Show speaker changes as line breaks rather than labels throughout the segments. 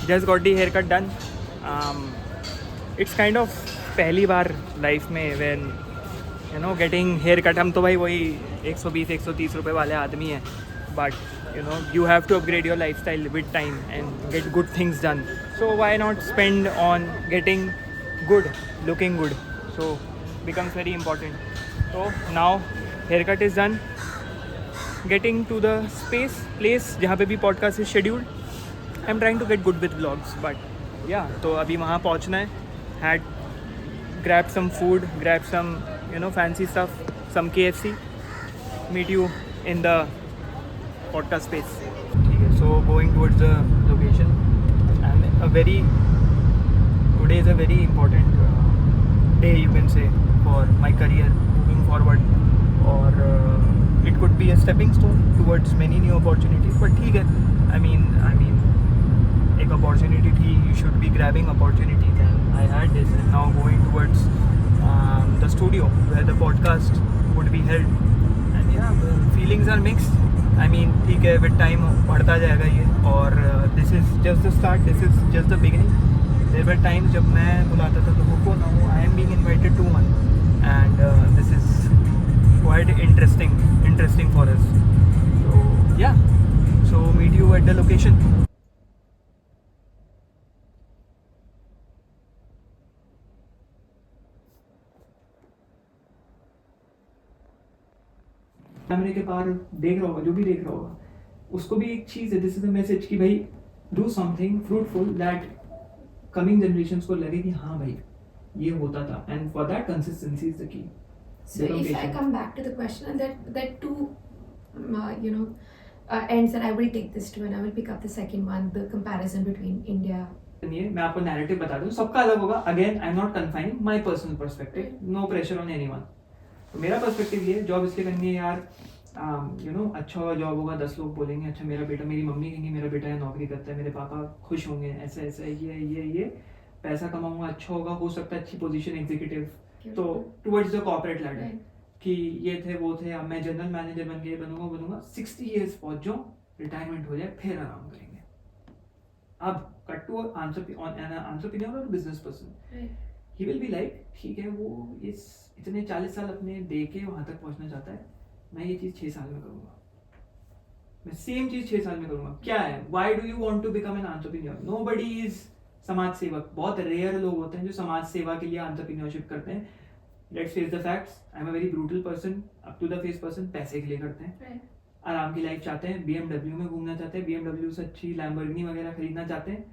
Just got the hair cut done. It's kind of पहली बार life में when you know getting hair cut. हम तो भाई वही 120-130 रुपये वाले आदमी हैं, but you know you have to upgrade your lifestyle with time and get good things done. So why not spend on getting good, looking good? So becomes very important. So now haircut is done, getting to the place जहाँ पे भी podcast is scheduled. I'm trying to get good with vlogs, but yeah, तो अभी वहाँ पहुँचना है. Had grab some food, grab some you know fancy stuff, some KFC. Meet you in the podcast space. ठीक है, so going towards the location and today is a very important day, you can say, for my career moving forward, or it could be a stepping stone towards many new opportunities. But ठीक है, I mean एक opportunity थी, you should be grabbing opportunities, and I had this, and now going towards the studio where the podcast would be held, and yeah, the feelings are mixed. I mean ठीक है, with time बढ़ता जाएगा ये, और this is just the start, this is just the beginning. There were times जब मैं बुलाता था लोगों को, now I am being invited to one, and this is quite interesting for us. So yeah, so meet you at the location. कैमरे के पार देख रहा होगा, जो भी देख रहा होगा, उसको भी एक चीज़ है, दिस इज अ मैसेज कि भाई do something fruitful that coming generations को लगे कि हाँ भाई ये होता था, and for that consistency is the key.
So if I come back to the question, and that two ends, and I will take this too, and I will pick up the second one, the comparison between India.
मैं आपको narrative बता दूं, सबका अलग होगा. Again I am not confining my personal perspective, no pressure on anyone. तो मेरा perspective ये है, जॉब इसलिए करनी है यार, यू नो अच्छा जॉब होगा, 10 लोग बोलेंगे अच्छा मेरा बेटा, मेरी मम्मी कहेंगी मेरा बेटा ये नौकरी करता है, मेरे पापा खुश होंगे, ऐसा ऐसा ये पैसा कमाऊंगा, अच्छा होगा, हो सकता है अच्छी पोजीशन एग्जीक्यूटिव, तो टुवर्ड्स द कॉर्पोरेट लैडर, कि ये थे वो थे, अब मैं जनरल मैनेजर बनूंगा 60 ईयर्स पहुंच जाऊं, रिटायरमेंट हो जाए, फिर आराम करेंगे. अब कट टू एंटरप्रेन्योर और business person, he will be like ठीक है, वो इस इतने 40 साल अपने दे के वहाँ तक पहुँचना चाहता है, मैं ये चीज़ 6 साल में करूँगा, मैं सेम चीज़ 6 साल में करूँगा. क्या है, why do you want to become an entrepreneur? Nobody is समाज सेवक. बहुत रेयर लोग होते हैं जो समाज सेवा के लिए एंटरप्रेन्योरशिप करते हैं. Let's face the facts, I am a very brutal person, up to the face person. पैसे के लिए करते हैं, आराम की लाइफ चाहते हैं, BMW में घूमना चाहते हैं, BMW से अच्छी लैम्बोर्गिनी वगैरह खरीदना चाहते हैं,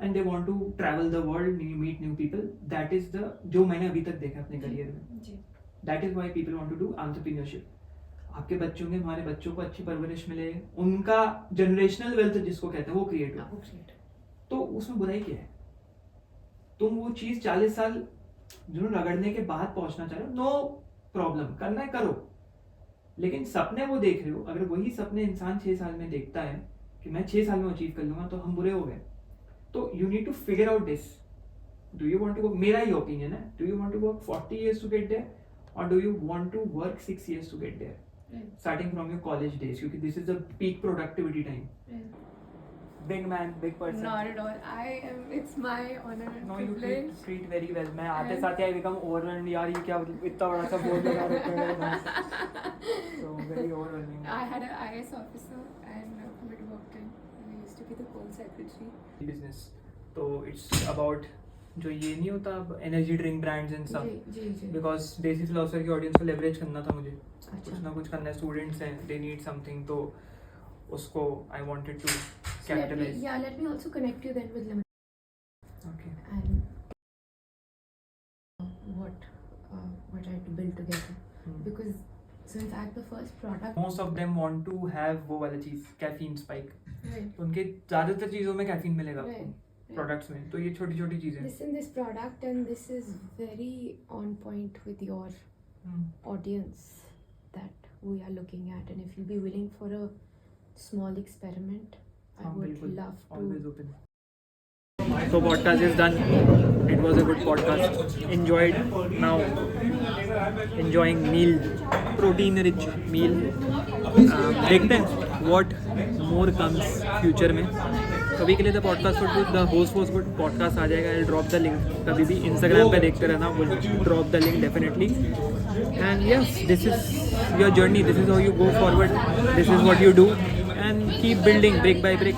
and they want to travel the world, meet new people. That is the जो मैंने अभी तक देखा अपने करियर में. That is why people want to do entrepreneurship. आपके बच्चों के, हमारे बच्चों को अच्छी परवरिश मिले, उनका जनरेशनल वेल्थ जिसको कहते हैं वो क्रिएट हो, तो उसमें बुराई क्या है? तुम वो चीज 40 साल जो रगड़ने के बाद पहुंचना चाह रहे हो, नो प्रॉब्लम, करना है करो, लेकिन सपने वो देख रहे हो, अगर वही सपने इंसान 6 साल में देखता है कि मैं 6 साल में अचीव कर लूंगा, तो हम बुरे हो गए. तो you need to figure out this. Do you want to work, मेरा ही ओपिनियन है, do you want to work 40 years to get there, or do you want to work 6 years to get there, starting from your college days, क्योंकि this is the peak productivity time. Big man, big person.
Not at all. It's my honor and
No, you
privilege.
treat very well. मैं आते साथ I become overwhelmed. यार ये क्या इतना बड़ा सा बोर्ड लगा रखा है. So very overwhelming.
I had an IAS officer and we worked in. I used to be the coal secretary.
Business. तो it's about जो ये नहीं होता एनर्जी ड्रिंक ब्रांड्स एंड सब, बिकॉज देसी फिलोसफर की ऑडियंस को लेवरेज करना था मुझे. कुछ ना कुछ करना है, स्टूडेंट्स हैं, दे नीड समथिंग, तो उसको I wanted to capitalize.
Let me also connect you then with Lemon.
Okay.
And what we're trying to build together. Because so in fact the first product,
most of them want to have वो वाला चीज, caffeine spike.
right,
उनके ज़्यादातर चीज़ों में caffeine मिलेगा आपको,
right.
Products में. तो ये छोटी छोटी चीज़ें.
Listen, this product and this is very on point with your audience that we are looking at, and if you'll be willing for a small experiment, I would
बिल्कुल,
love to.
always open. So podcast is done. It was a good podcast. Enjoyed. Now enjoying meal, protein rich meal. देखते हैं what more comes future में. कभी के लिए the podcast was good, the host was good, podcast आ जाएगा, I drop the link कभी भी इंस्टाग्राम पे देखते रहना, will drop the link definitely. And yes, this is your journey, this is how you go forward, this is what you do, and keep building brick by brick.